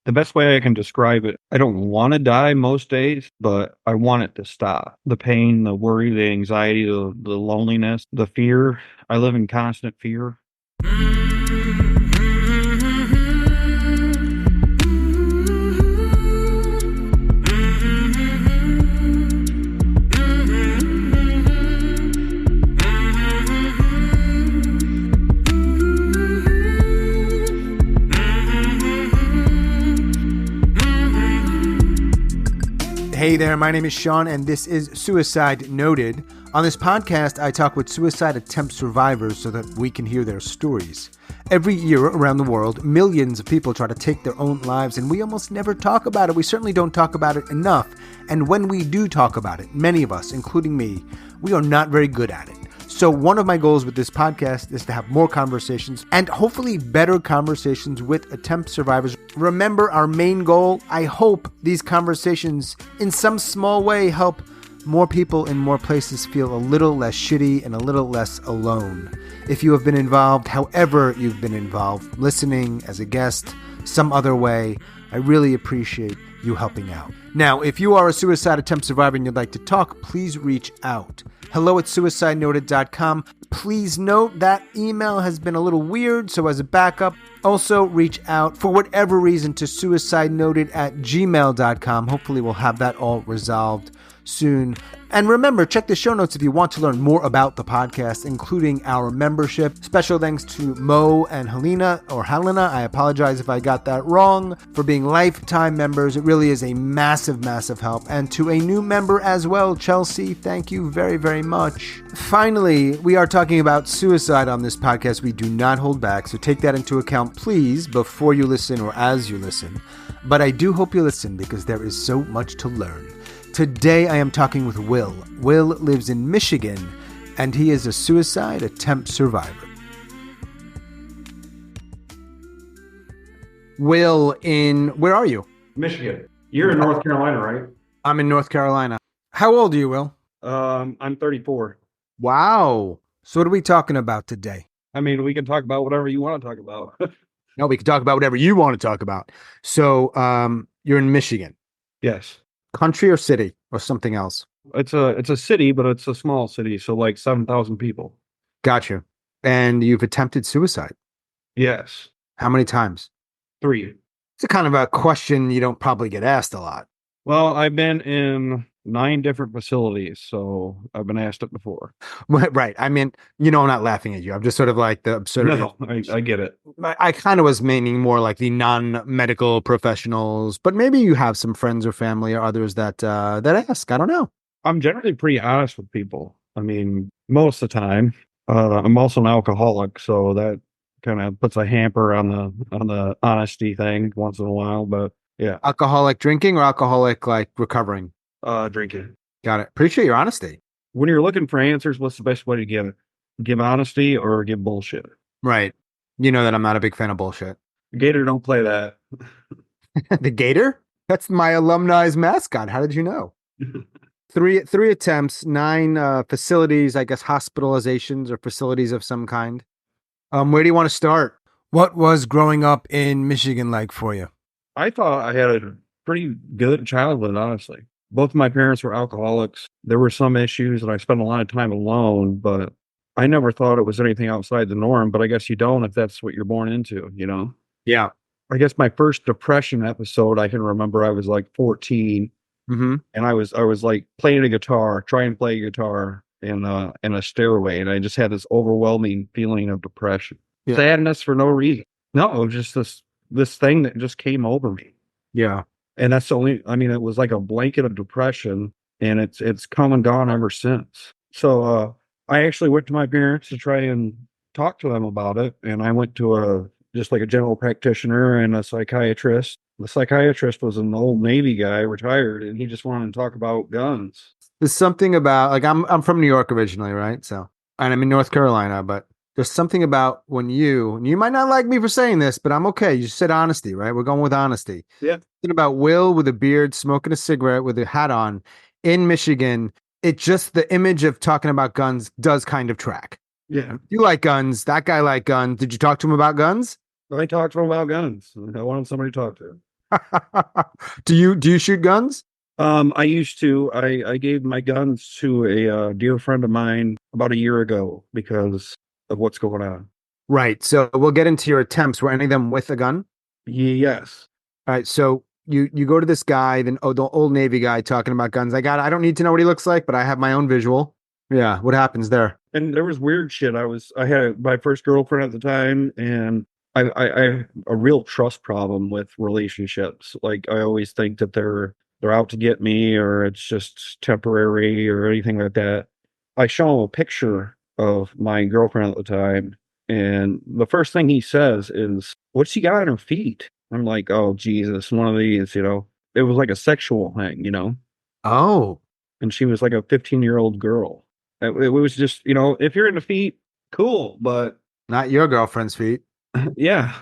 The best way I can describe it, I don't want to die most days, but I want it to stop. The pain, the worry, the anxiety, the loneliness, the fear. I live in constant fear. Hey there, my name is Sean, and this is Suicide Noted. On this podcast, I talk with suicide attempt survivors so that we can hear their stories. Every year around the world, millions of people try to take their own lives, and we almost never talk about it. We certainly don't talk about it enough. And when we do talk about it, many of us, including me, we are not very good at it. So one of my goals with this podcast is to have more conversations and hopefully better conversations with attempt survivors. Remember our main goal? I hope these conversations in some small way help more people in more places feel a little less shitty and a little less alone. If you have been involved, however you've been involved, listening as a guest, some other way, I really appreciate you helping out. Now, if you are a suicide attempt survivor and you'd like to talk, please reach out. hello@suicidenoted.com. Please note that email has been a little weird, so as a backup, also reach out for whatever reason to suicidenoted@gmail.com. Hopefully we'll have that all resolved soon. And remember, check the show notes if you want to learn more about the podcast, including our membership. Special thanks to Mo and Helena. I apologize if I got that wrong, for being lifetime members. It really is a massive, massive help. And to a new member as well, Chelsea, thank you very, very much. Finally, we are talking about suicide on this podcast. We do not hold back, so take that into account, please, before you listen or as you listen. But I do hope you listen because there is so much to learn. Today I am talking with Will. Will lives in Michigan, and he is a suicide attempt survivor. Will, where are you? Michigan. You're in North Carolina, right? I'm in North Carolina. How old are you, Will? I'm 34. Wow. So what are we talking about today? I mean, we can talk about whatever you want to talk about. No, we can talk about whatever you want to talk about. So you're in Michigan. Yes. Country or city or something else? It's a city, but it's a small city, so like 7,000 people. Gotcha. And you've attempted suicide? Yes. How many times? 3. It's a kind of a question you don't probably get asked a lot. Well, I've been in 9 different facilities, so I've been asked it before. Right. I mean, I'm not laughing at you. I'm just sort of like the absurdity. No, I get it. I kind of was meaning more like the non-medical professionals, but maybe you have some friends or family or others that ask. I don't know. I'm generally pretty honest with people. I mean, most of the time. I'm also an alcoholic, so that kind of puts a hamper on the honesty thing once in a while, but yeah. Alcoholic drinking or alcoholic like recovering? Drinking. Got it. Appreciate your honesty. When you're looking for answers, what's the best way to give it? Give honesty or give bullshit? Right. You know that I'm not a big fan of bullshit. Gator don't play that. The Gator? That's my alumni's mascot. How did you know? Three attempts, 9 facilities, I guess hospitalizations or facilities of some kind. Where do you want to start? What was growing up in Michigan like for you? I thought I had a pretty good childhood, honestly. Both of my parents were alcoholics. There were some issues, and I spent a lot of time alone, but I never thought it was anything outside the norm, but I guess you don't if that's what you're born into, Yeah. I guess my first depression episode, I can remember I was like 14, Mm-hmm. and I was like trying to play guitar in a stairway, and I just had this overwhelming feeling of depression. Yeah. Sadness for no reason. No, it was just this thing that just came over me. Yeah. And that's it was like a blanket of depression, and it's come and gone ever since. So I actually went to my parents to try and talk to them about it. And I went to just like a general practitioner and a psychiatrist. The psychiatrist was an old Navy guy, retired, and he just wanted to talk about guns. There's something about, like, I'm from New York originally, right? So, and I'm in North Carolina, but there's something about when you might not like me for saying this, but I'm okay. You said honesty, right? We're going with honesty. Yeah. Something about Will with a beard, smoking a cigarette with a hat on in Michigan. It just, the image of talking about guns does kind of track. Yeah. You like guns. That guy liked guns. Did you talk to him about guns? I talked to him about guns. I wanted somebody to talk to. Do you shoot guns? I used to. I gave my guns to a dear friend of mine about a year ago because of what's going on. Right. So we'll get into your attempts. Were any of them with a gun? Yes. All right. So you go to this guy, then the old Navy guy talking about guns. I don't need to know what he looks like, but I have my own visual. Yeah. What happens there? And there was weird shit. I had my first girlfriend at the time, and I have a real trust problem with relationships. Like I always think that they're out to get me, or it's just temporary, or anything like that. I show him a picture of my girlfriend at the time, and the first thing he says is, "What's she got on her feet?" I'm like, "Oh Jesus, one of these." It was like a sexual thing. Oh, And she was like a 15-year-old girl. It was just, if you're into feet, cool. But not your girlfriend's feet, yeah,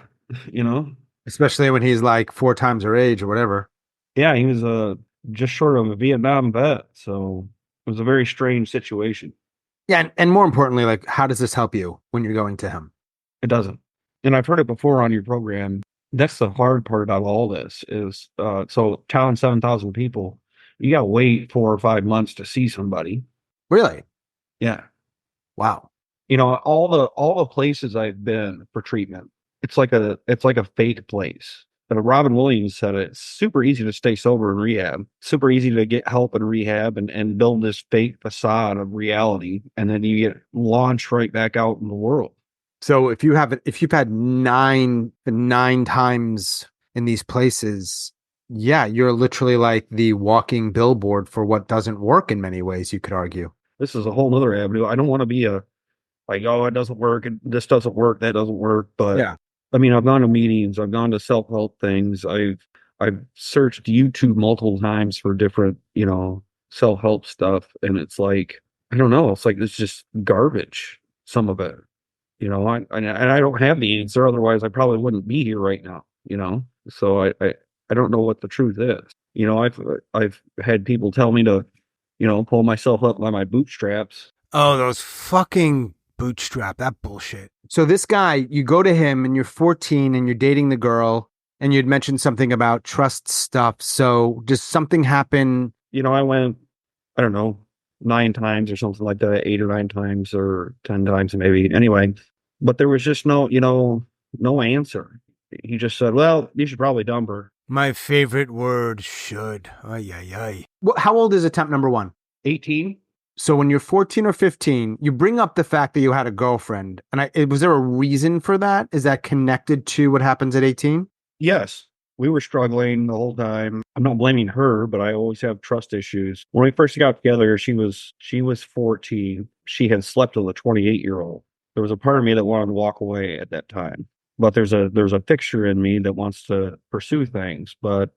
you know, especially when he's like 4 times her age or whatever. yeah, he was just short of a Vietnam vet. So it was a very strange situation. Yeah. And more importantly, like, how does this help you when you're going to him? It doesn't. And I've heard it before on your program. That's the hard part about all this is so telling 7,000 people, you got to wait 4 or 5 months to see somebody. Really? Yeah. Wow. All the places I've been for treatment, it's like a fake place. Robin Williams said it's super easy to stay sober in rehab, super easy to get help in rehab and build this fake facade of reality, and then you get launched right back out in the world. So if you've had nine times in these places, yeah, you're literally like the walking billboard for what doesn't work in many ways, you could argue. This is a whole other avenue. I don't want to be like, oh, it doesn't work, and this doesn't work, that doesn't work. But Yeah. I mean, I've gone to meetings, I've gone to self-help things, I've searched YouTube multiple times for different, self-help stuff, and it's like, I don't know, it's like it's just garbage, some of it. And I don't have the answer, otherwise I probably wouldn't be here right now. So I don't know what the truth is. I've had people tell me to, pull myself up by my bootstraps. Oh, those fucking bootstrap, that bullshit. So this guy, you go to him and you're 14 and you're dating the girl and you'd mentioned something about trust stuff. So does something happen? I went, I don't know, 9 times or something like that, 8 or 9 times or 10 times maybe. Anyway, but there was just no answer. He just said, "Well, you should probably dump her." My favorite word, should. Ay, ay, ay. Well, how old is attempt number one? 18? So when you're 14 or 15, you bring up the fact that you had a girlfriend. And was there a reason for that? Is that connected to what happens at 18? Yes. We were struggling the whole time. I'm not blaming her, but I always have trust issues. When we first got together, she was 14. She had slept with a 28-year-old. There was a part of me that wanted to walk away at that time. But there's a fixture in me that wants to pursue things, but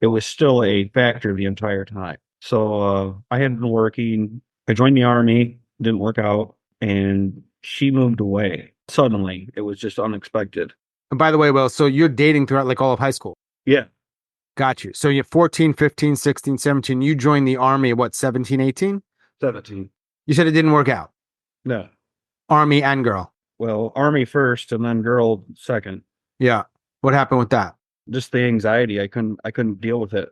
it was still a factor the entire time. So I had been working. I joined the army, didn't work out, and she moved away. Suddenly, it was just unexpected. And by the way, Will, so you're dating throughout like all of high school. Yeah, Got you. So you're 14, 15, 16, 17. You joined the army at what, 17, 18? 17. You said it didn't work out. No. Army and girl. Well, army first and then girl second. Yeah. What happened with that? Just the anxiety. I couldn't deal with it.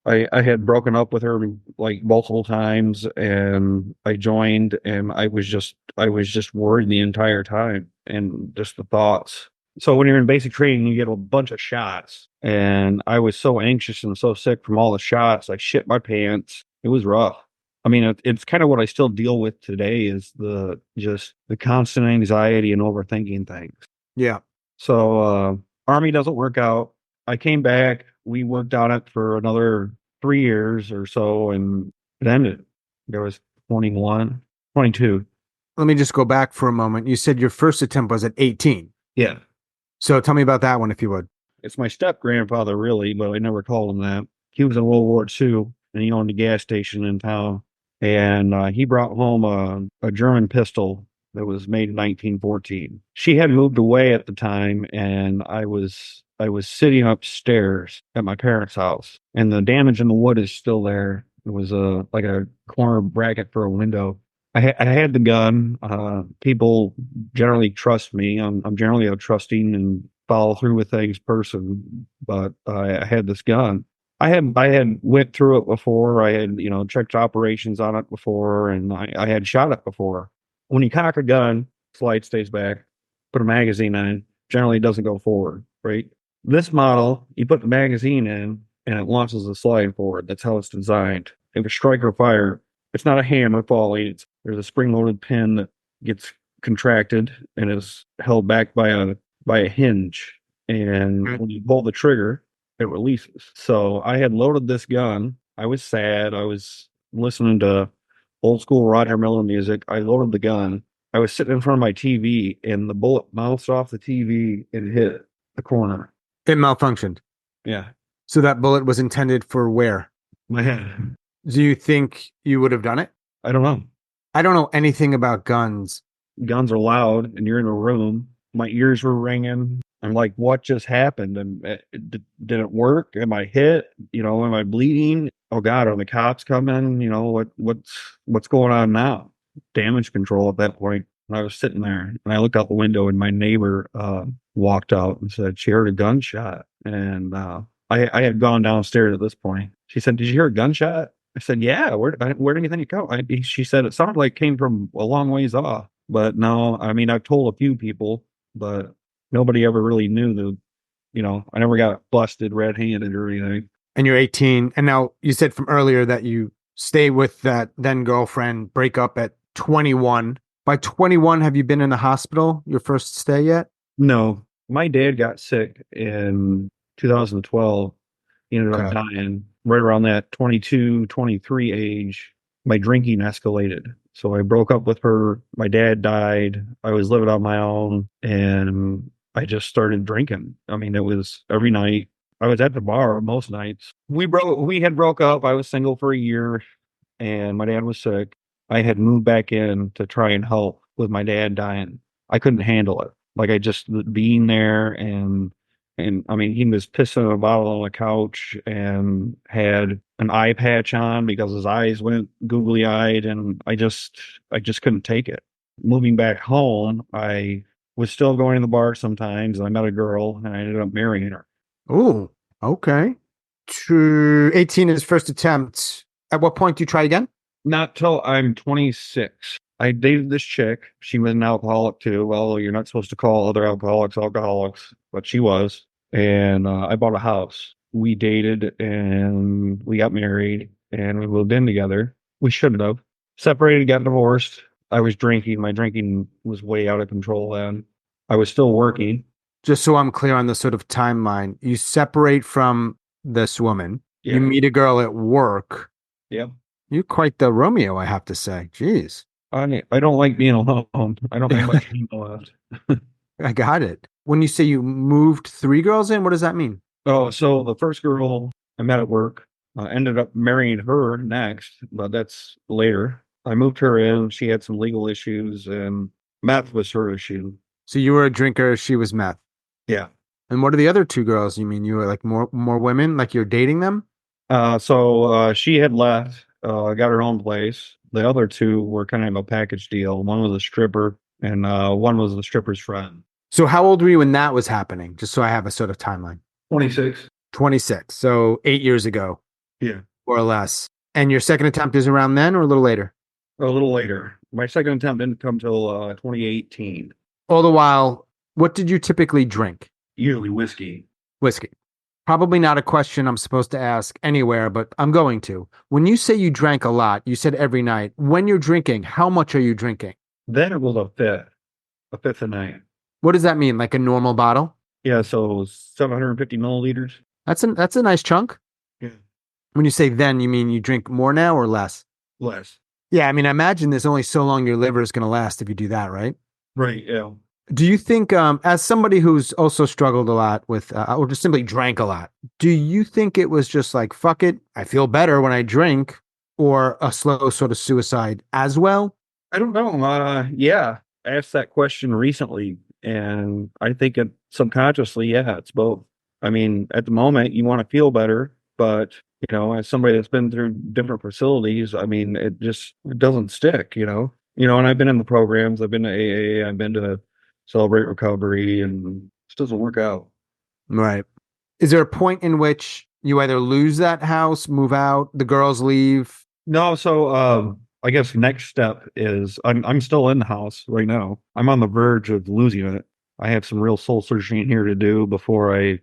I had broken up with her like multiple times, and I joined, and I was just worried the entire time, and just the thoughts. So when you're in basic training, you get a bunch of shots, and I was so anxious and so sick from all the shots. I shit my pants. It was rough. I mean, it's kind of what I still deal with today is the constant anxiety and overthinking things. Yeah. So army doesn't work out. I came back. We worked on it for another 3 years or so, and it ended. There was 21, 22. Let me just go back for a moment. You said your first attempt was at 18. Yeah. So tell me about that one, if you would. It's my step grandfather, really, but I never called him that. He was in World War II, and he owned a gas station in town. And he brought home a German pistol that was made in 1914. She had moved away at the time, and I was sitting upstairs at my parents' house, and the damage in the wood is still there. It was like a corner bracket for a window. I had the gun. People generally trust me. I'm generally a trusting and follow through with things person, but I had this gun. I had went through it before. I had, checked operations on it before, and I had shot it before. When you cock a gun, slide stays back, put a magazine in, generally it doesn't go forward, right? This model, you put the magazine in and it launches the slide forward. That's how it's designed. If a striker fire, it's not a hammer falling. There's a spring-loaded pin that gets contracted and is held back by a hinge. And when you pull the trigger, it releases. So I had loaded this gun. I was sad. I was listening to old school Roger Miller music. I loaded the gun. I was sitting in front of my TV and the bullet bounced off the TV and hit the corner. It malfunctioned. Yeah. So that bullet was intended for where? My head. Do you think you would have done it? I don't know. I don't know anything about guns. Guns are loud and you're in a room. My ears were ringing. I'm like, what just happened? And did it work? Am I hit? Am I bleeding? Oh God, are the cops coming? What's going on now? Damage control at that point. And I was sitting there and I looked out the window and my neighbor walked out and said she heard a gunshot. And I had gone downstairs at this point. She said, "Did you hear a gunshot?" I said, "Yeah. Where do you think it go?" She said it sounded like it came from a long ways off. But no, I mean, I've told a few people, but nobody ever really knew I never got busted red-handed or anything. And you're 18. And now you said from earlier that you stay with that then girlfriend, break up at 21. By 21, have you been in the hospital, your first stay yet? No. My dad got sick in 2012. He ended up dying right around that 22, 23 age. My drinking escalated. So I broke up with her. My dad died. I was living on my own and I just started drinking. I mean, it was every night. I was at the bar most nights. We had broke up. I was single for a year and my dad was sick. I had moved back in to try and help with my dad dying. I couldn't handle it. Like I just being there and I mean, he was pissing in a bottle on the couch and had an eye patch on because his eyes went googly eyed. And I just couldn't take it. Moving back home, I was still going to the bar sometimes. And I met a girl and I ended up marrying her. Oh, okay. 18 is first attempt. At what point do you try again? Not till I'm 26. I dated this chick. She was an alcoholic too. Well, you're not supposed to call other alcoholics, but she was. And I bought a house. We dated and we got married and we moved in together. We shouldn't have. Separated, got divorced. I was drinking. My drinking was way out of control then. I was still working. Just so I'm clear on the sort of timeline, you separate from this woman. Yeah. You meet a girl at work. Yep. You're quite the Romeo, I have to say. Jeez. I don't like being alone. I don't have much people left. I got it. When you say you moved 3 girls in, what does that mean? Oh, so the first girl I met at work, ended up marrying her next, but that's later. I moved her in. She had some legal issues and meth was her issue. So you were a drinker, she was meth. Yeah. And what are the other 2 girls? You mean you were like more women, like you're dating them? So she had left, got her own place. The other 2 were kind of a package deal. One was a stripper and one was the stripper's friend. So how old were you when that was happening? Just so I have a sort of timeline. 26. 26. So 8 years ago. Yeah. More or less. And your second attempt is around then or a little later? A little later. My second attempt didn't come till 2018. All the while, what did you typically drink? Usually whiskey. Whiskey. Probably not a question I'm supposed to ask anywhere, but I'm going to. When you say you drank a lot, you said every night. When you're drinking, how much are you drinking? Then it was a fifth a night. What does that mean? Like a normal bottle? Yeah, so 750 milliliters. That's a nice chunk. Yeah. When you say then, you mean you drink more now or less? Less. Yeah, I mean, I imagine there's only so long your liver is going to last if you do that, right? Right, yeah. Do you think, as somebody who's also struggled a lot with, or just simply drank a lot, do you think it was just like, fuck it, I feel better when I drink, or a slow sort of suicide as well? I don't know. Yeah, I asked that question recently, and I think it subconsciously, yeah, it's both. I mean, at the moment, you want to feel better, but as somebody that's been through different facilities, I mean, it doesn't stick. And I've been in the programs. I've been to AA. I've been to Celebrate Recovery and doesn't work out. Right. Is there a point in which you either lose that house, move out, the girls leave? No, so I guess next step is I'm still in the house right now. I'm on the verge of losing it. I have some real soul searching here to do before I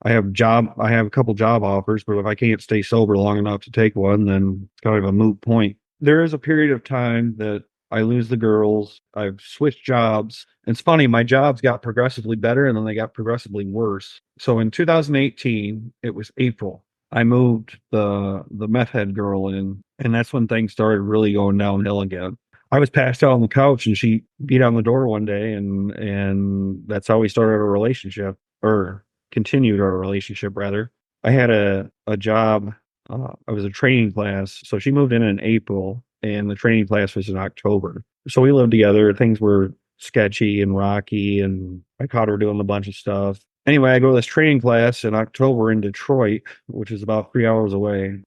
have a couple job offers, but if I can't stay sober long enough to take one, then it's kind of a moot point. There is a period of time that I lose the girls. I've switched jobs. It's funny, my jobs got progressively better and then they got progressively worse. So in 2018, it was April. I moved the meth head girl in, and that's when things started really going downhill again. I was passed out on the couch, and she beat on the door one day, and that's how we started a relationship, or continued our relationship rather. I had a job. I was a training class, so she moved in April, and the training class was in October. So we lived together. Things were sketchy and rocky, and I caught her doing a bunch of stuff. Anyway, I go to this training class in October in Detroit, which is about 3 hours away.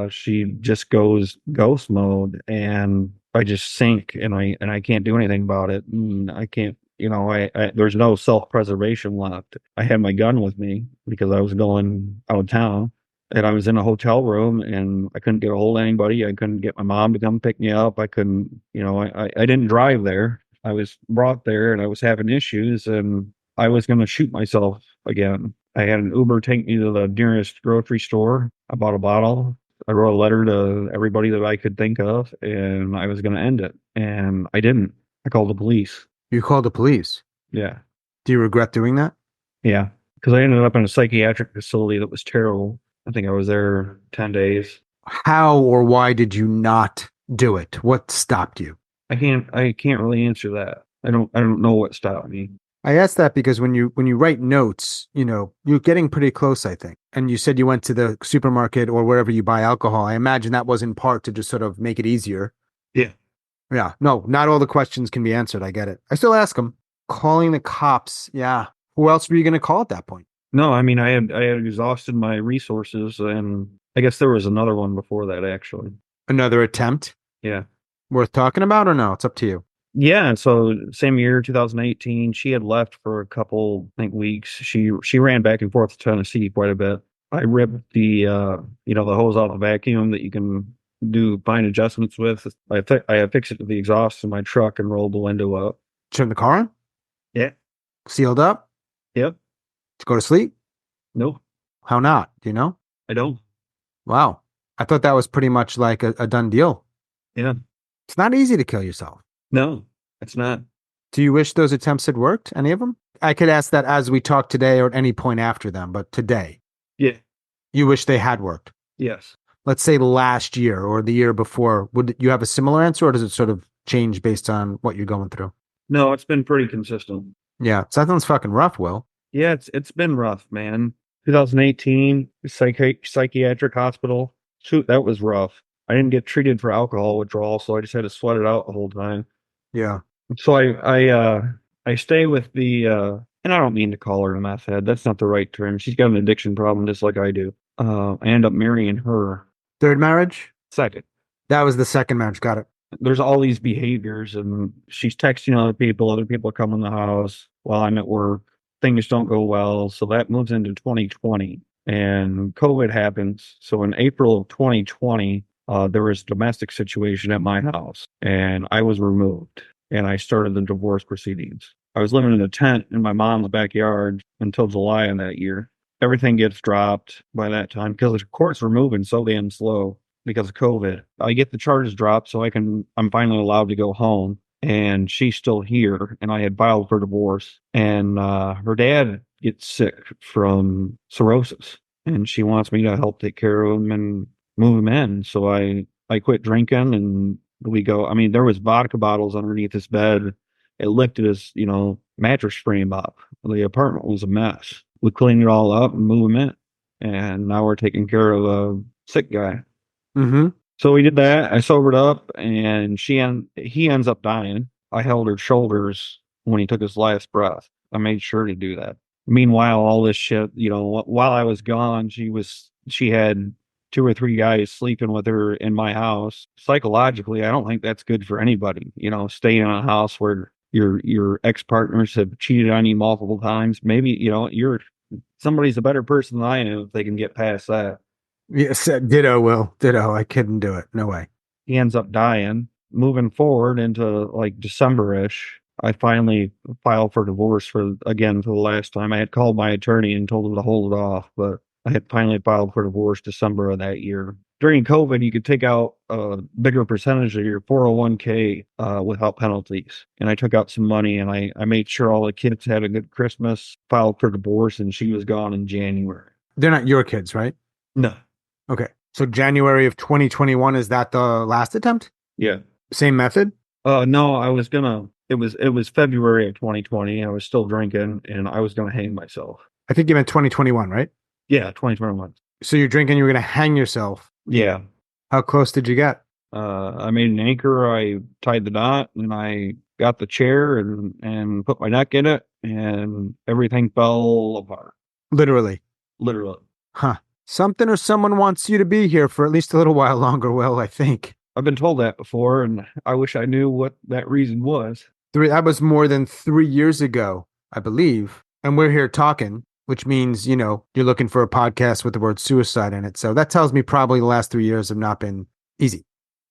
She just goes ghost mode, and I just sink, and I can't do anything about it. And I can't, I there's no self-preservation left. I had my gun with me because I was going out of town, and I was in a hotel room, and I couldn't get a hold of anybody. I couldn't get my mom to come pick me up. I couldn't, I didn't drive there. I was brought there, and I was having issues, and I was going to shoot myself again. I had an Uber take me to the nearest grocery store. I bought a bottle. I wrote a letter to everybody that I could think of, and I was going to end it. And I didn't. I called the police. You called the police. Yeah. Do you regret doing that? Yeah. Because I ended up in a psychiatric facility that was terrible. I think I was there 10 days. How or why did you not do it? What stopped you? I can't really answer that. I don't know what stopped me. I asked that because when you write notes, you're getting pretty close, I think. And you said you went to the supermarket or wherever you buy alcohol. I imagine that was in part to just sort of make it easier. Yeah. Yeah. No, not all the questions can be answered. I get it. I still ask them. Calling the cops. Yeah. Who else were you going to call at that point? No, I mean, I had exhausted my resources, and I guess there was another one before that, actually. Another attempt? Yeah. Worth talking about or no? It's up to you. Yeah, so same year, 2018, she had left for a couple, I think, weeks. She ran back and forth to Tennessee quite a bit. I ripped the hose out of the vacuum that you can do fine adjustments with. I fixed it to the exhaust in my truck and rolled the window up. Turn the car on? Yeah. Sealed up? Yep. To go to sleep? Nope. How not? Do you know? I don't. Wow. I thought that was pretty much like a done deal. Yeah. It's not easy to kill yourself. No, it's not. Do you wish those attempts had worked? Any of them? I could ask that as we talk today or at any point after them, but today. Yeah. You wish they had worked? Yes. Let's say last year or the year before. Would you have a similar answer or does it sort of change based on what you're going through? No, it's been pretty consistent. Yeah. So that sounds fucking rough, Will. Yeah, it's been rough, man. 2018, psychiatric hospital. Shoot, that was rough. I didn't get treated for alcohol withdrawal, so I just had to sweat it out the whole time. Yeah. So I stay with the and I don't mean to call her a meth head. That's not the right term. She's got an addiction problem just like I do. I end up marrying her. Third marriage? Second. That was the second marriage. Got it. There's all these behaviors, and she's texting other people come in the house while I'm at work. Things don't go well. So that moves into 2020 and COVID happens. So in April of 2020, there was a domestic situation at my house and I was removed and I started the divorce proceedings. I was living in a tent in my mom's backyard until July of that year. Everything gets dropped by that time because the courts were moving so damn slow because of COVID. I get the charges dropped so I'm finally allowed to go home. And she's still here, and I had filed for divorce. And her dad gets sick from cirrhosis, and she wants me to help take care of him and move him in. So I quit drinking, and we go. I mean, there was vodka bottles underneath his bed. It lifted his, mattress frame up. The apartment was a mess. We cleaned it all up and moved him in, and now we're taking care of a sick guy. Mm-hmm. So we did that. I sobered up, and he ends up dying. I held her shoulders when he took his last breath. I made sure to do that. Meanwhile, all this shit, while I was gone, she had 2 or 3 guys sleeping with her in my house. Psychologically, I don't think that's good for anybody. Staying in a house where your ex-partners have cheated on you multiple times. Maybe, somebody's a better person than I am if they can get past that. Yes, ditto, Will. Ditto. I couldn't do it. No way. He ends up dying. Moving forward into like December-ish, I finally filed for divorce for the last time. I had called my attorney and told him to hold it off, but I had finally filed for divorce December of that year. During COVID, you could take out a bigger percentage of your 401k without penalties. And I took out some money and I made sure all the kids had a good Christmas, filed for divorce, and she was gone in January. They're not your kids, right? No. Okay. So January of 2021, is that the last attempt? Yeah. Same method? No, it was February of 2020. I was still drinking and I was gonna hang myself. I think you meant 2021, right? Yeah, 2021. So you're drinking, you were going to hang yourself. Yeah. How close did you get? I made an anchor, I tied the knot, and I got the chair and put my neck in it, and everything fell apart. Literally. Literally. Huh. Something or someone wants you to be here for at least a little while longer, Will, I think. I've been told that before, and I wish I knew what that reason was. That was more than 3 years ago, I believe. And we're here talking, which means, you're looking for a podcast with the word suicide in it. So that tells me probably the last 3 years have not been easy.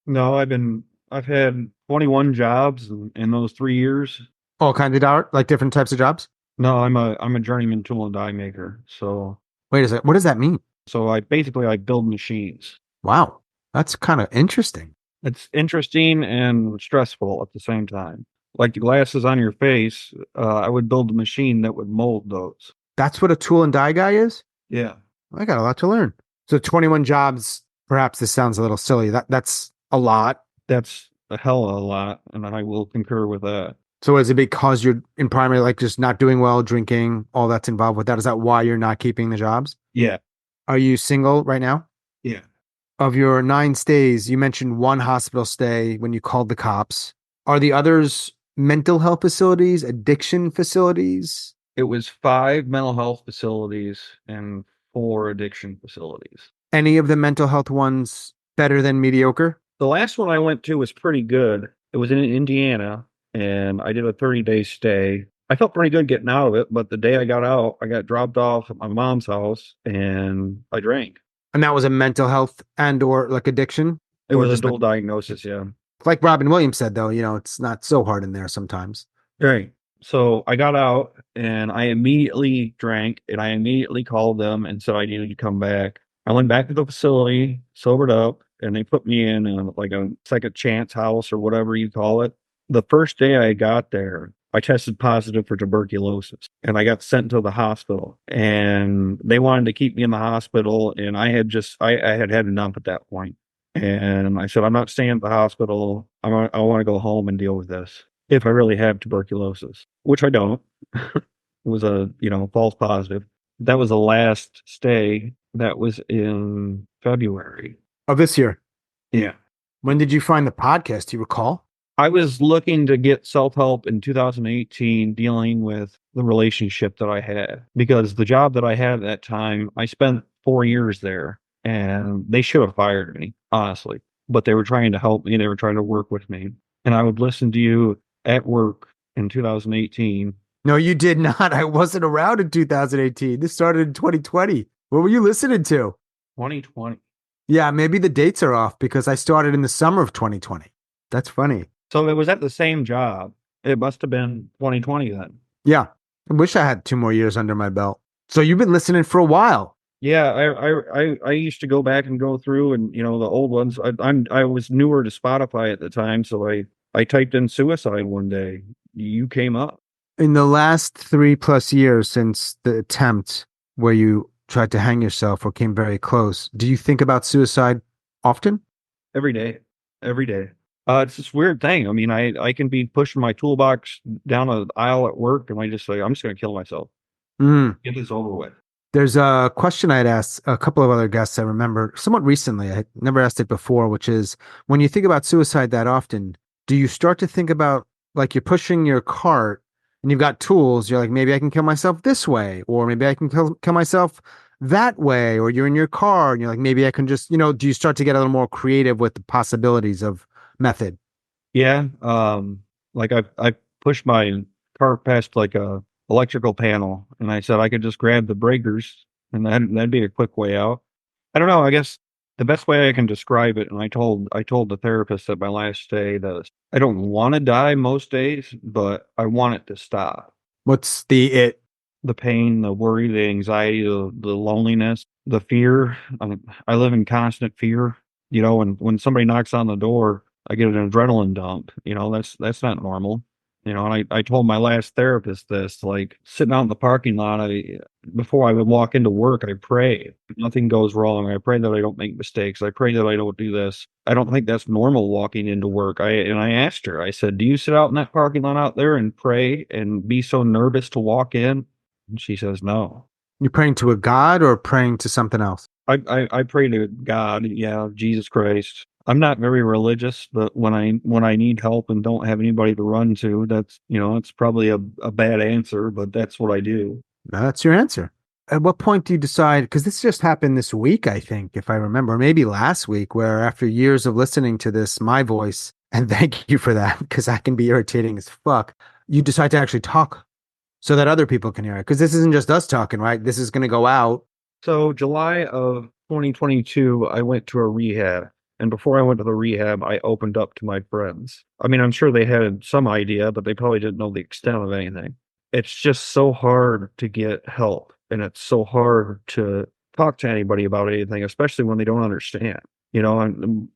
No, I've had 21 jobs in those 3 years. All kinds of like different types of jobs? No, I'm a journeyman tool and die maker. So wait a second, what does that mean? So I basically build machines. Wow. That's kind of interesting. It's interesting and stressful at the same time. Like the glasses on your face, I would build a machine that would mold those. That's what a tool and die guy is? Yeah. I got a lot to learn. So 21 jobs, perhaps this sounds a little silly. That's a lot. That's a hell of a lot, and I will concur with that. So is it because you're in primary, like just not doing well, drinking, all that's involved with that? Is that why you're not keeping the jobs? Yeah. Are you single right now? Yeah. Of your 9 stays, you mentioned one hospital stay when you called the cops. Are the others mental health facilities, addiction facilities? It was 5 mental health facilities and 4 addiction facilities. Any of the mental health ones better than mediocre? The last one I went to was pretty good. It was in Indiana, and I did a 30-day stay. I felt pretty good getting out of it, but the day I got out, I got dropped off at my mom's house, and I drank. And that was a mental health and or like addiction? It was a dual diagnosis, yeah. Like Robin Williams said, though, it's not so hard in there sometimes. Right. So I got out and I immediately drank and I immediately called them and said I needed to come back. I went back to the facility, sobered up, and they put me in like a second chance house or whatever you call it. The first day I got there, I tested positive for tuberculosis and I got sent to the hospital, and they wanted to keep me in the hospital. And I had had enough at that point. And I said, I'm not staying at the hospital. I want to go home and deal with this if I really have tuberculosis, which I don't. It was a, false positive. That was the last stay. That was in February of this year. Yeah. When did you find the podcast? Do you recall? I was looking to get self-help in 2018, dealing with the relationship that I had, because the job that I had at that time, I spent 4 years there, and they should have fired me, honestly, but they were trying to help me. They were trying to work with me, and I would listen to you at work in 2018. No, you did not. I wasn't around in 2018. This started in 2020. What were you listening to? 2020. Yeah, maybe the dates are off because I started in the summer of 2020. That's funny. So it was at the same job. It must have been 2020 then. Yeah. I wish I had 2 more years under my belt. So you've been listening for a while. Yeah, I used to go back and go through and, the old ones. I was newer to Spotify at the time, so I typed in suicide one day. You came up. In the last 3+ years since the attempt where you tried to hang yourself or came very close, do you think about suicide often? Every day. Every day. It's this weird thing. I mean, I can be pushing my toolbox down an aisle at work, and I just say, I'm just going to kill myself. Get this over with. There's a question I had asked a couple of other guests I remember somewhat recently. I had never asked it before, which is, when you think about suicide that often, do you start to think about, like, you're pushing your cart and you've got tools, you're like, maybe I can kill myself this way, or maybe I can kill myself that way, or you're in your car and you're like, maybe I can just, do you start to get a little more creative with the possibilities of method? Yeah. Like I've pushed my car past like a electrical panel, and I said I could just grab the breakers, and that'd be a quick way out. I don't know. I guess the best way I can describe it, and I told the therapist at my last day that I don't want to die most days, but I want it to stop. What's the it? The pain, the worry, the anxiety, the loneliness, the fear. I live in constant fear. When somebody knocks on the door, I get an adrenaline dump. That's not normal. And I told my last therapist this, like sitting out in the parking lot, before I would walk into work, I pray nothing goes wrong. I pray that I don't make mistakes. I pray that I don't do this. I don't think that's normal walking into work. I asked her, I said, do you sit out in that parking lot out there and pray and be so nervous to walk in? And she says, no. You praying to a god or praying to something else? I pray to God, yeah, Jesus Christ. I'm not very religious, but when I need help and don't have anybody to run to, it's probably a bad answer, but that's what I do. That's your answer. At what point do you decide? Because this just happened this week, I think, if I remember, maybe last week, where after years of listening to my voice, and thank you for that, because I can be irritating as fuck, you decide to actually talk so that other people can hear it. Because this isn't just us talking, right? This is going to go out. So July of 2022, I went to a rehab. And before I went to the rehab, I opened up to my friends. I mean, I'm sure they had some idea, but they probably didn't know the extent of anything. It's just so hard to get help. And it's so hard to talk to anybody about anything, especially when they don't understand.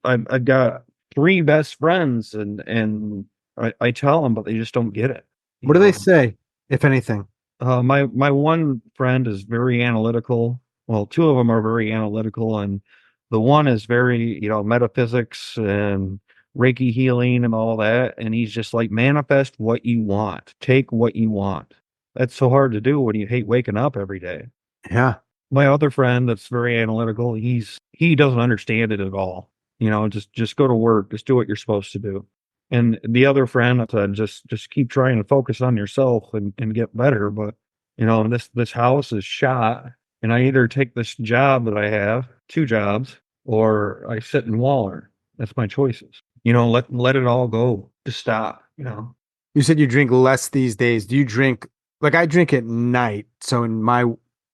I've got three best friends, and I tell them, but they just don't get it. What do they say, if anything? My one friend is very analytical. Well, two of them are very analytical, and the one is very, metaphysics and Reiki healing and all that. And he's just like, manifest what you want, take what you want. That's so hard to do when you hate waking up every day. Yeah. My other friend that's very analytical, he doesn't understand it at all. Just go to work, just do what you're supposed to do. And the other friend said, just keep trying to focus on yourself and get better. But this house is shot, and I either take this job that I have, two jobs, or I sit and waller. That's my choices. Let it all go. Just stop. You said you drink less these days. Do you drink, like I drink at night? So in my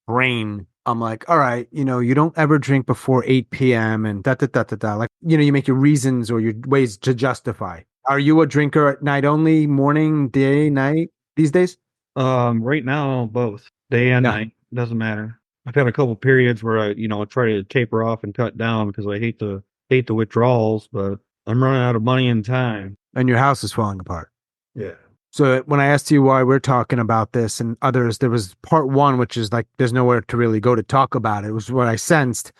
brain, I'm like, all right, you don't ever drink before 8 p.m. and da da da da da. Like, you make your reasons or your ways to justify. Are you a drinker at night only, morning, day, night these days? Right now, both day and night, doesn't matter. I've had a couple periods where I try to taper off and cut down because I hate the withdrawals, but I'm running out of money and time. And your house is falling apart. Yeah. So when I asked you why we're talking about this and others, there was part one, which is like, there's nowhere to really go to talk about it. It was what I sensed.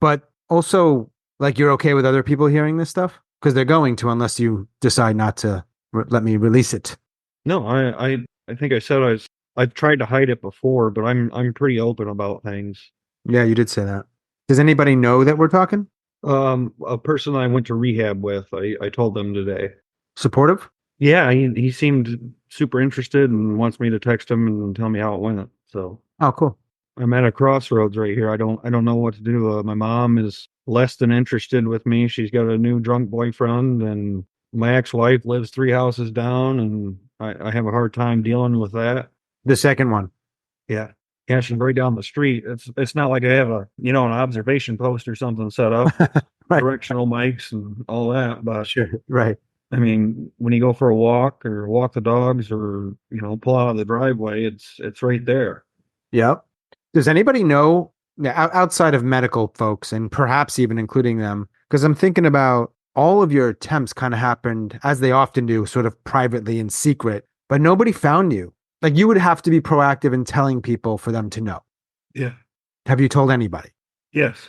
But also, like, you're okay with other people hearing this stuff? Because they're going to, unless you decide not to let me release it. No, I think I said I've tried to hide it before, but I'm pretty open about things. Yeah, you did say that. Does anybody know that we're talking? A person I went to rehab with, I told them today. Supportive? Yeah, he seemed super interested and wants me to text him and tell me how it went. So, oh, cool. I'm at a crossroads right here. I don't know what to do. My mom is less than interested with me. She's got a new drunk boyfriend, and my ex-wife lives 3 houses down, and I have a hard time dealing with that. The second one. Yeah. Yeah, she's right down the street. It's not like I have an observation post or something set up, right. Directional mics and all that. But sure, right. I mean, when you go for a walk or walk the dogs or pull out of the driveway, it's right there. Yep. Does anybody know, outside of medical folks, and perhaps even including them, because I'm thinking about all of your attempts kind of happened, as they often do, sort of privately in secret, but nobody found you. Like, you would have to be proactive in telling people for them to know. Yeah. Have you told anybody? Yes.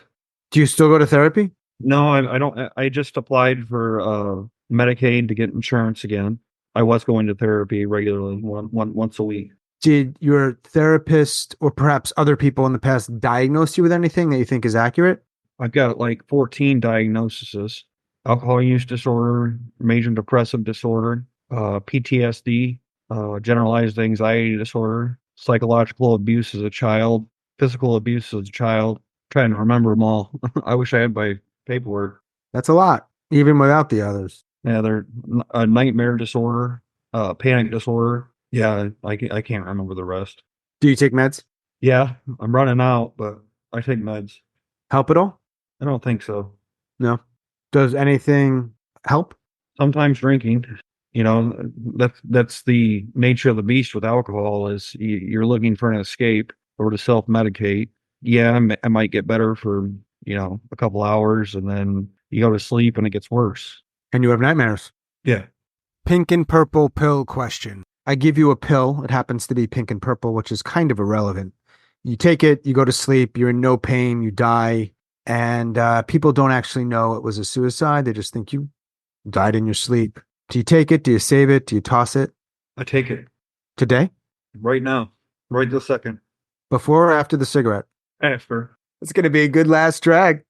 Do you still go to therapy? No, I don't. I just applied for Medicaid to get insurance again. I was going to therapy regularly, once a week. Did your therapist or perhaps other people in the past diagnose you with anything that you think is accurate? I've got like 14 diagnoses: alcohol use disorder, major depressive disorder, PTSD, generalized anxiety disorder, psychological abuse as a child, physical abuse as a child. I'm trying to remember them all. I wish I had my paperwork. That's a lot, even without the others. Yeah, they're a nightmare disorder. panic disorder. Yeah, I can't remember the rest. Do you take meds? Yeah, I'm running out, but I take meds. Help at all? I don't think so. No. Does anything help? Sometimes drinking, you know, that's the nature of the beast with alcohol is you're looking for an escape or to self-medicate. Yeah, I might get better for, a couple hours and then you go to sleep and it gets worse. And you have nightmares? Yeah. Pink and purple pill question. I give you a pill. It happens to be pink and purple, which is kind of irrelevant. You take it, you go to sleep, you're in no pain, you die, and people don't actually know it was a suicide. They just think you died in your sleep. Do you take it? Do you save it? Do you toss it? I take it Today? right now, right this second. Before or after the cigarette? After. It's going to be a good last drag.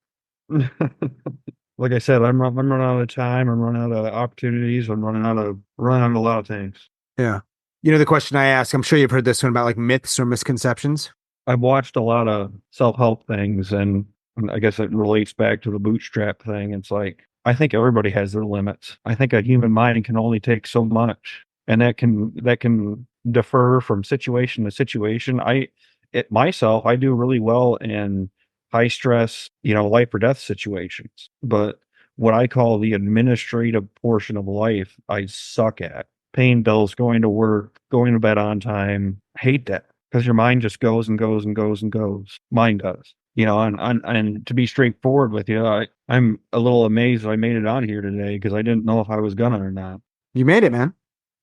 Like I said, I'm running out of time. I'm running out of opportunities. I'm running out of a lot of things. Yeah. You know, the question I ask, I'm sure you've heard this one about like myths or misconceptions. I've watched a lot of self-help things, and I guess it relates back to the bootstrap thing. It's like I think everybody has their limits. I think a human mind can only take so much, and that can differ from situation to situation. I do really well in high stress, life or death situations, but what I call the administrative portion of life, I suck at. Paying bills, going to work, going to bed on time. Hate that because your mind just goes and goes and goes and goes. Mine does. And to be straightforward with you, I'm a little amazed I made it on here today because I didn't know if I was gonna or not. You made it, man.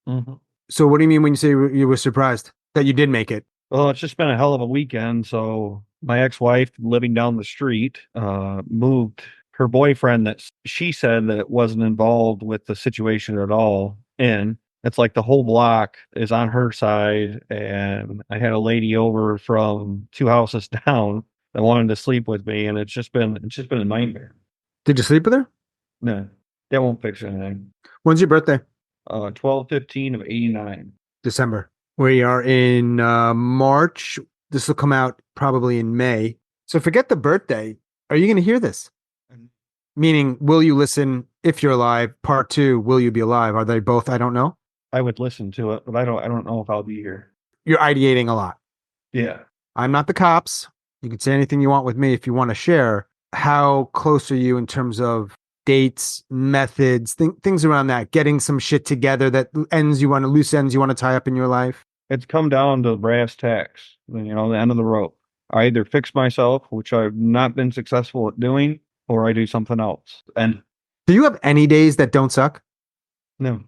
Hmm. So what do you mean when you say you were surprised that you did make it? Well, it's just been a hell of a weekend. So my ex-wife living down the street, moved her boyfriend that she said that wasn't involved with the situation at all in. It's like the whole block is on her side, and I had a lady over from two houses down that wanted to sleep with me, and it's just been a nightmare. Did you sleep with her? No, that won't fix anything. When's your birthday? 12/15 of 89. December. We are in March. This will come out probably in May. So forget the birthday. Are you going to hear this? Meaning, will you listen if you're alive? Part two, will you be alive? Are they both? I don't know. I would listen to it, but I don't know if I'll be here. You're ideating a lot. Yeah. I'm not the cops. You can say anything you want with me if you want to share. How close are you in terms of dates, methods, things around that? Getting some shit together that loose ends you want to tie up in your life. It's come down to brass tacks, the end of the rope. I either fix myself, which I've not been successful at doing, or I do something else. And Do you have any days that don't suck? no,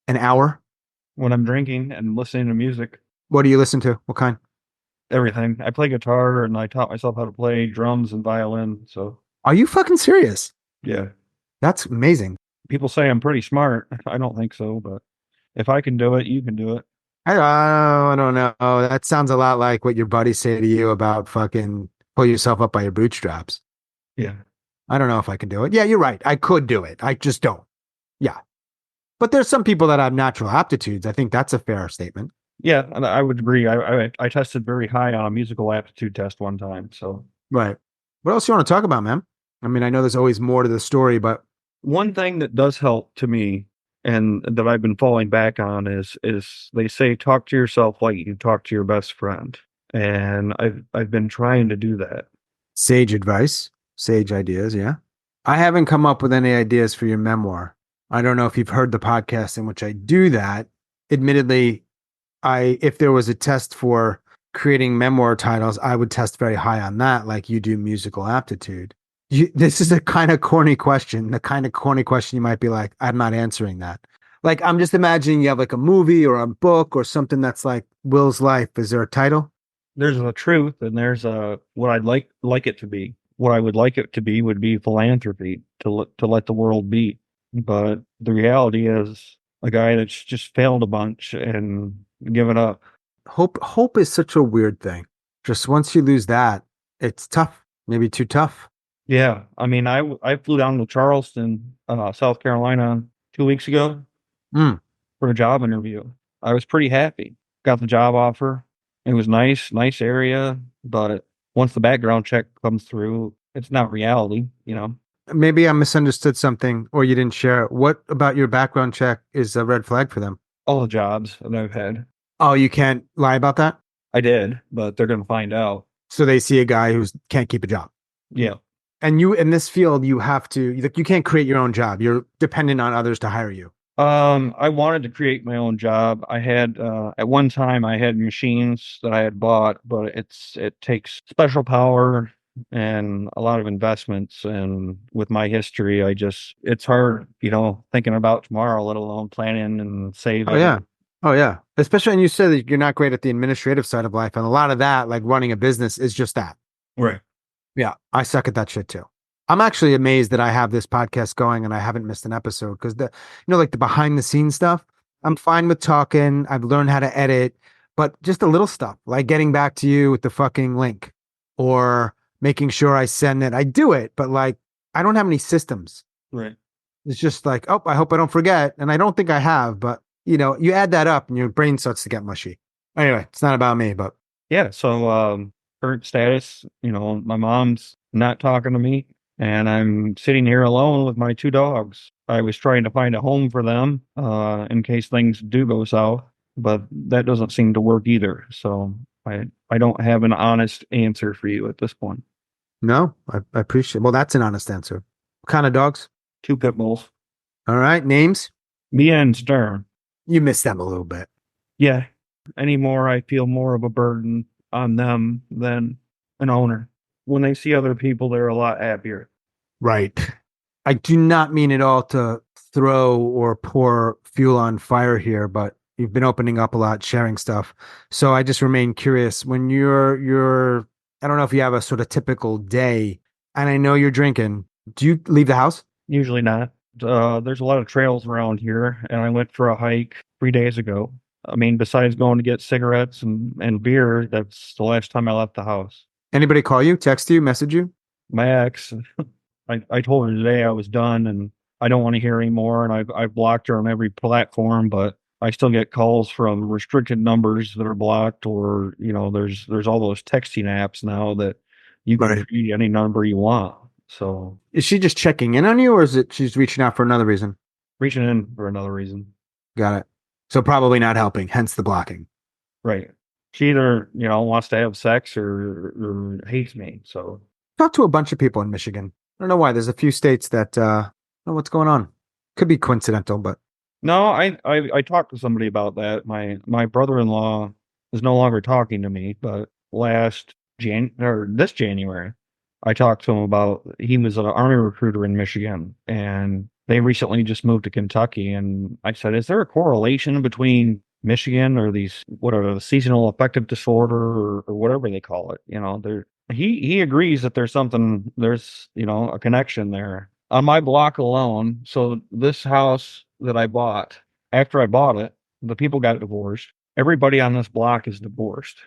An hour? when I'm drinking and listening to music, What do you listen to? What kind? everything. I play guitar and I taught myself how to play drums and violin. So Are you fucking serious? yeah, That's amazing. people say I'm pretty smart. I don't think so, but if I can do it, you can do it. I don't know. That sounds a lot like what your buddies say to you about fucking pull yourself up by your bootstraps. Yeah. I don't know if I can do it. Yeah, you're right. I could do it. I just don't. Yeah. But there's some people that have natural aptitudes. I think that's a fair statement. Yeah, and I would agree. I tested very high on a musical aptitude test one time. So Right. What else you want to talk about, man? I mean, I know there's always more to the story, but one thing that does help to me and that I've been falling back on is they say talk to yourself like you talk to your best friend. And I've been trying to do that. sage advice, sage ideas. Yeah. I haven't come up with any ideas for your memoir. I don't know if you've heard the podcast in which I do that. Admittedly, if there was a test for creating memoir titles, I would test very high on that, like you do musical aptitude. This is a kind of corny question, the kind of corny question you might be like, I'm not answering that. Like, I'm just imagining you have like a movie or a book or something that's like Will's life. Is there a title? There's a truth and there's what I'd like it to be. What I would like it to be would be philanthropy to let the world be. But the reality is a guy that's just failed a bunch and given up. Hope is such a weird thing. Just once you lose that, it's tough, maybe too tough. Yeah, I mean, I flew down to Charleston, South Carolina 2 weeks ago Mm. for a job interview. I was pretty happy. Got the job offer. It was nice area, but once the background check comes through, it's not reality. Maybe I misunderstood something or you didn't share it. What about your background check is a red flag for them? All the jobs that I've had. Oh, you can't lie about that? I did, but they're going to find out. So they see a guy who can't keep a job. Yeah. And you, in this field, you have to, like, you can't create your own job. You're dependent on others to hire you. I wanted to create my own job. I had at one time I had machines that I had bought, but it takes special power and a lot of investments. And with my history, it's hard, thinking about tomorrow, let alone planning and Oh, saving. yeah. Oh, yeah. Especially, and you said that you're not great at the administrative side of life. And a lot of that, like running a business, is just that. Right. Yeah. I suck at that shit too. I'm actually amazed that I have this podcast going and I haven't missed an episode because like the behind the scenes stuff, I'm fine with talking. I've learned how to edit, but just the little stuff like getting back to you with the fucking link or making sure I send it. I do it, but like I don't have any systems. Right. It's just like, oh, I hope I don't forget. And I don't think I have, but you add that up and your brain starts to get mushy. Anyway, it's not about me, but Yeah. So, current status, my mom's not talking to me and I'm sitting here alone with my two dogs. I was trying to find a home for them, in case things do go south, but that doesn't seem to work either. So I don't have an honest answer for you at this point. no, I appreciate. Well, that's an honest answer. What kind of dogs? Two pit bulls, All right, names. Mia and Stern. You miss them a little bit. Yeah. Anymore, I feel more of a burden on them than an owner. When they see other people, they're a lot happier. Right. I do not mean at all to throw or pour fuel on fire here, but you've been opening up a lot, sharing stuff. So I just remain curious when you're I don't know if you have a sort of typical day and I know you're drinking. Do you leave the house? Usually not. There's a lot of trails around here, and I went for a hike 3 days ago. I mean, besides going to get cigarettes and beer, that's the last time I left the house. Anybody call you, text you, message you? My ex, I told her today I was done and I don't want to hear anymore, and I've blocked her on every platform, but I still get calls from restricted numbers that are blocked, or there's all those texting apps now that you can Right. treat any number you want. So Is she just checking in on you or is it she's reaching out for another reason? reaching in for another reason. Got it. So probably not helping, hence the blocking. Right. She either, wants to have sex or hates me. So Talked to a bunch of people in Michigan. I don't know why. There's a few states that I don't know what's going on. Could be coincidental, but no, I talked to somebody about that. My brother-in-law is no longer talking to me, but this January, I talked to him about he was an army recruiter in Michigan and they recently just moved to Kentucky. And I said, is there a correlation between Michigan or these, what are the seasonal affective disorder or whatever they call it? He agrees that there's a connection there on my block alone. So this house that I bought, after I bought it, the people got divorced. Everybody on this block is divorced.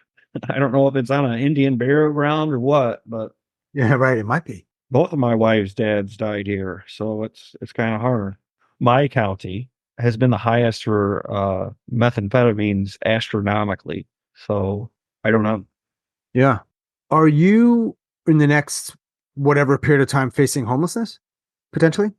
I don't know if it's on an Indian burial ground or what, but yeah, right. It might be. both of my wife's dads died here, so it's kind of hard. My county has been the highest for methamphetamines astronomically. So I don't know. Yeah. Are you in the next whatever period of time facing homelessness potentially?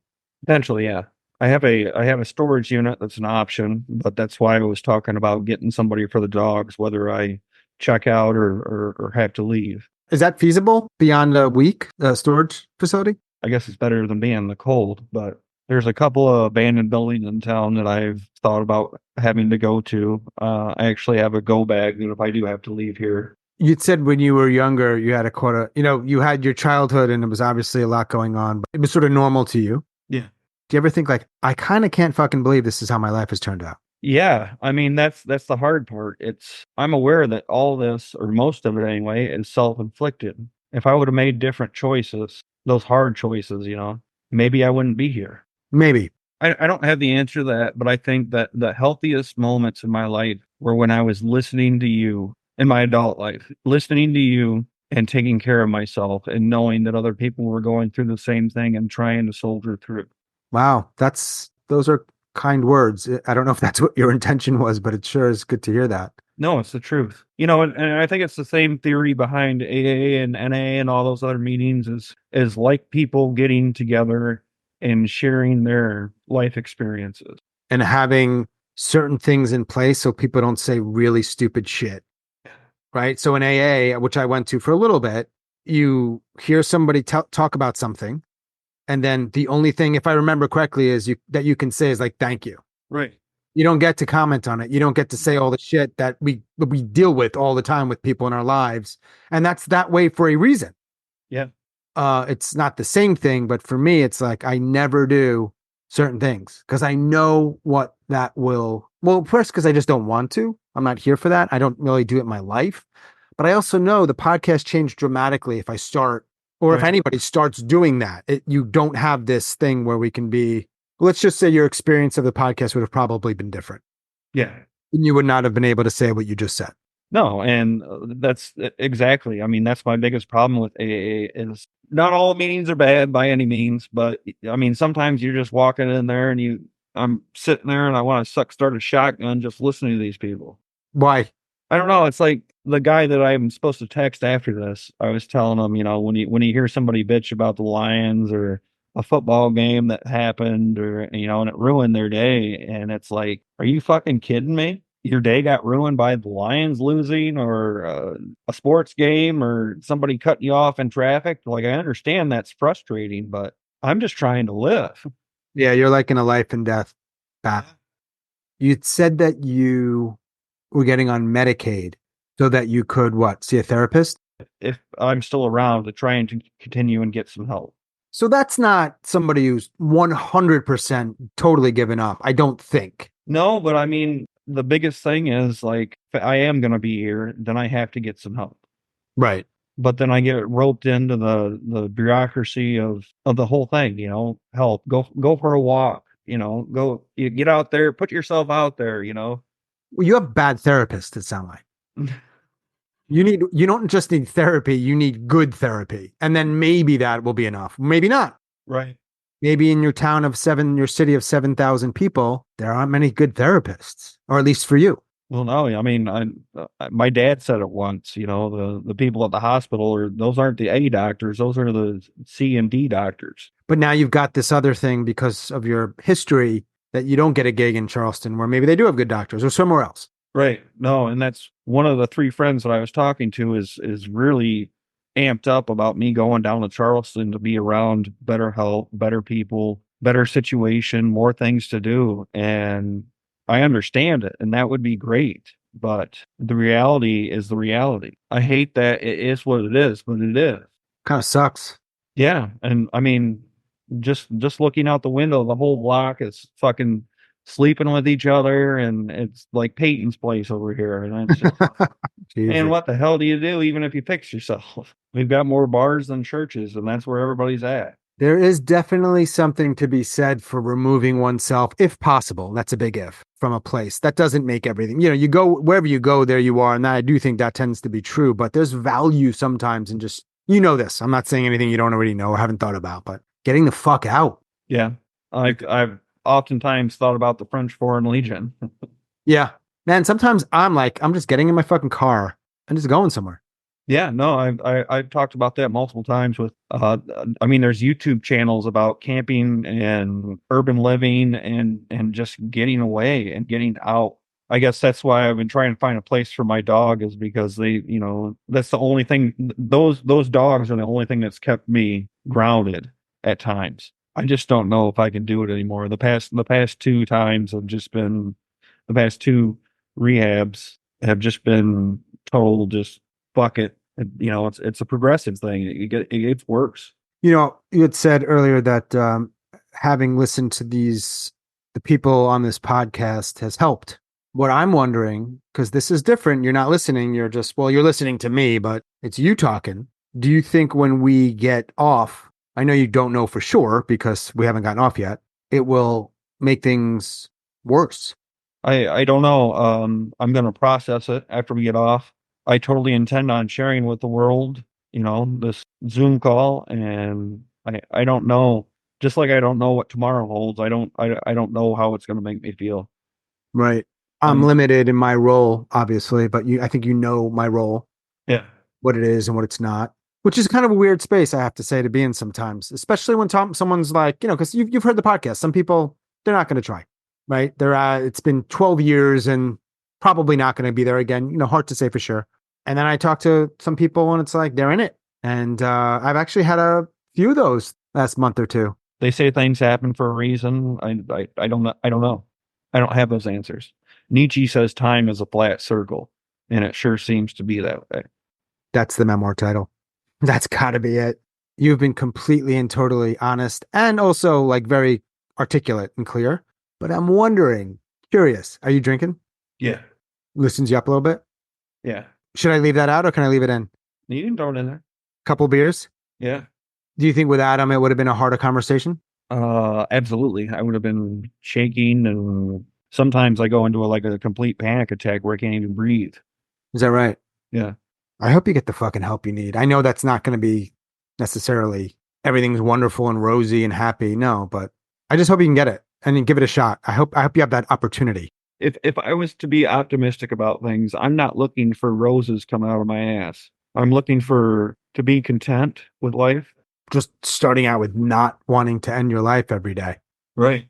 Potentially, yeah. I have a storage unit that's an option, but that's why I was talking about getting somebody for the dogs, whether I check out or have to leave. Is that feasible beyond a week storage facility? I guess it's better than being in the cold, but there's a couple of abandoned buildings in town that I've thought about having to go to. I actually have a go bag that if I do have to leave here. You'd said when you were younger, you had a quota, you had your childhood and it was obviously a lot going on, but it was sort of normal to you. Yeah. Do you ever think like, I kind of can't fucking believe this is how my life has turned out? Yeah, I mean that's the hard part. I'm aware that all this, or most of it anyway, is self-inflicted. If I would have made different choices, those hard choices, maybe I wouldn't be here. Maybe. I don't have the answer to that, but I think that the healthiest moments in my life were when I was listening to you in my adult life, listening to you and taking care of myself and knowing that other people were going through the same thing and trying to soldier through. Wow. Those are kind words. I don't know if that's what your intention was, but it sure is good to hear that. No, it's the truth. And I think it's the same theory behind AA and NA and all those other meetings is like people getting together and sharing their life experiences. And having certain things in place so people don't say really stupid shit. Right. So in AA, which I went to for a little bit, you hear somebody talk about something. And then the only thing, if I remember correctly, is that you can say is like, thank you. Right. You don't get to comment on it. You don't get to say all the shit that we deal with all the time with people in our lives. And that's that way for a reason. Yeah. It's not the same thing, but for me, it's like I never do certain things because I know what that will. Well, first, because I just don't want to. I'm not here for that. I don't really do it in my life. But I also know the podcast changed dramatically if I start, or if Right. anybody starts doing that. You don't have this thing where we can be. Let's just say your experience of the podcast would have probably been different. Yeah. And you would not have been able to say what you just said. No, and that's exactly. I mean, that's my biggest problem with AA is not all meetings are bad by any means, but I mean, sometimes you're just walking in there and I'm sitting there and I want to start a shotgun just listening to these people. Why? I don't know. It's like the guy that I'm supposed to text after this. I was telling him, when you hear somebody bitch about the Lions or a football game that happened or, and it ruined their day. And it's like, are you fucking kidding me? Your day got ruined by the Lions losing or a sports game or somebody cutting you off in traffic. Like, I understand that's frustrating, but I'm just trying to live. Yeah, you're like in a life and death battle. You said that you were getting on Medicaid so that you could see a therapist? If I'm still around to try and to continue and get some help. So that's not somebody who's 100% totally given up, I don't think. No, but I mean, the biggest thing is like, if I am going to be here, then I have to get some help. Right. But then I get roped into the bureaucracy of the whole thing, help, go for a walk, you get out there, put yourself out there, Well, you have bad therapists, it sounds like. You don't just need therapy, you need good therapy. And then maybe that will be enough. Maybe not. Right. Maybe in your city of 7,000 people, there aren't many good therapists, or at least for you. Well, no, I mean, my dad said it once, the people at the hospital those aren't the A doctors, those are the C and D doctors. But now you've got this other thing because of your history that you don't get a gig in Charleston where maybe they do have good doctors or somewhere else. Right. No, and that's one of the three friends that I was talking to is really amped up about me going down to Charleston to be around better health, better people, better situation, more things to do. And I understand it, and that would be great. But the reality is the reality. I hate that it is what it is, but it is. Kind of sucks. Yeah. And I mean, just looking out the window, the whole block is fucking sleeping with each other, and it's like Peyton's place over here. And it's just, and what the hell do you do even if you fix yourself? We've got more bars than churches, and that's where everybody's at. There is definitely something to be said for removing oneself, if possible. That's a big if, from a place. That doesn't make everything. You go wherever you go, there you are. And I do think that tends to be true, but there's value sometimes in just, this. I'm not saying anything you don't already know or haven't thought about, but getting the fuck out. Yeah. I've oftentimes thought about the French Foreign Legion. Yeah. Man, sometimes I'm just getting in my fucking car and just going somewhere. Yeah, no, I've talked about that multiple times with, I mean, there's YouTube channels about camping and urban living and just getting away and getting out. I guess that's why I've been trying to find a place for my dog is because that's the only thing, those dogs are the only thing that's kept me grounded at times. I just don't know if I can do it anymore. The past two times have just been, the past two rehabs have just been total just fuck it. It's a progressive thing. It gets worse. You had said earlier that having listened to the people on this podcast has helped. What I'm wondering, because this is different, you're not listening, you're listening to me, but it's you talking. Do you think when we get off, I know you don't know for sure because we haven't gotten off yet, it will make things worse? I don't know. I'm going to process it after we get off. I totally intend on sharing with the world, this Zoom call, and I don't know, just like I don't know what tomorrow holds. I don't know how it's going to make me feel. Right. I'm limited in my role, obviously, but I think my role. Yeah. What it is and what it's not, which is kind of a weird space, I have to say, to be in sometimes, especially when someone's like, because you've heard the podcast. Some people, they're not going to try. right? It's been 12 years and probably not going to be there again. Hard to say for sure. And then I talked to some people and it's like, they're in it. And I've actually had a few of those last month or two. They say things happen for a reason. I don't know. I don't know. I don't have those answers. Nietzsche says time is a flat circle, and it sure seems to be that way. That's the memoir title. That's got to be it. You've been completely and totally honest and also like very articulate and clear. But I'm wondering, curious, are you drinking? Yeah. Loosens you up a little bit? Yeah. Should I leave that out or can I leave it in? You can throw it in there. Couple beers? Yeah. Do you think without him it would have been a harder conversation? Absolutely. I would have been shaking, and sometimes I go into a complete panic attack where I can't even breathe. Is that right? Yeah. I hope you get the fucking help you need. I know that's not going to be necessarily everything's wonderful and rosy and happy. No, but I just hope you can get it and then give it a shot. I hope you have that opportunity. If I was to be optimistic about things, I'm not looking for roses coming out of my ass. I'm looking to be content with life. Just starting out with not wanting to end your life every day. Right.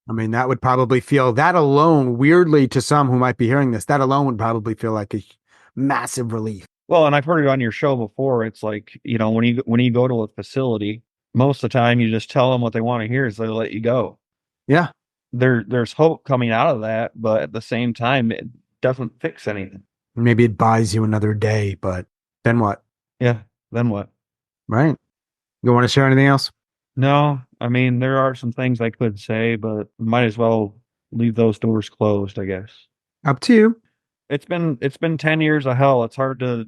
I mean, that would probably feel, that alone, weirdly to some who might be hearing this, that alone would probably feel like a massive relief. Well, and I've heard it on your show before. It's like, when you go to a facility, most of the time you just tell them what they want to hear is they let you go. Yeah. There's hope coming out of that, but at the same time, it doesn't fix anything. Maybe it buys you another day, but then what? Yeah. Then what? Right. You want to share anything else? No, I mean, there are some things I could say, but might as well leave those doors closed, I guess. Up to you. It's been 10 years of hell. It's hard to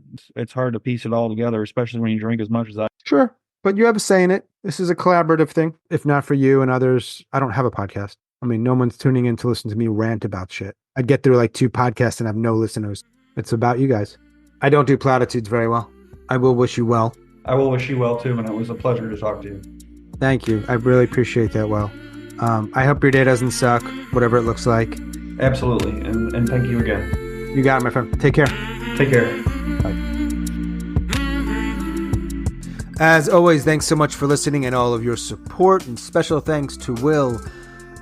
piece it all together, especially when you drink as much as I. Sure. But you have a say in it. This is a collaborative thing. If not for you and others, I don't have a podcast. I mean, no one's tuning in to listen to me rant about shit. I'd get through like 2 podcasts and have no listeners. It's about you guys. I don't do platitudes very well. I will wish you well. I will wish you well too, and it was a pleasure to talk to you. Thank you. I really appreciate that, Will. I hope your day doesn't suck, whatever it looks like. Absolutely. And thank you again. You got it, my friend. Take care. Take care. Bye. As always, thanks so much for listening and all of your support, and special thanks to Will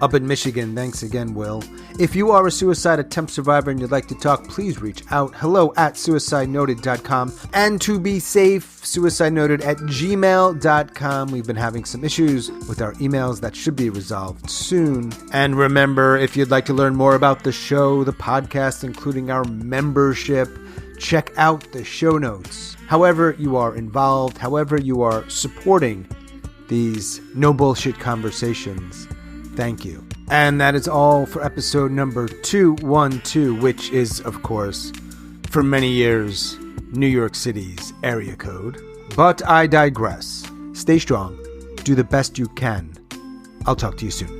up in Michigan. Thanks again, Will. If you are a suicide attempt survivor and you'd like to talk, please reach out. hello@suicidenoted.com. And to be safe, suicidenoted@gmail.com. We've been having some issues with our emails that should be resolved soon. And remember, if you'd like to learn more about the show, the podcast, including our membership, check out the show notes. However you are involved, however you are supporting these no bullshit conversations, thank you. And that is all for episode number 212, which is, of course, for many years, New York City's area code. But I digress. Stay strong. Do the best you can. I'll talk to you soon.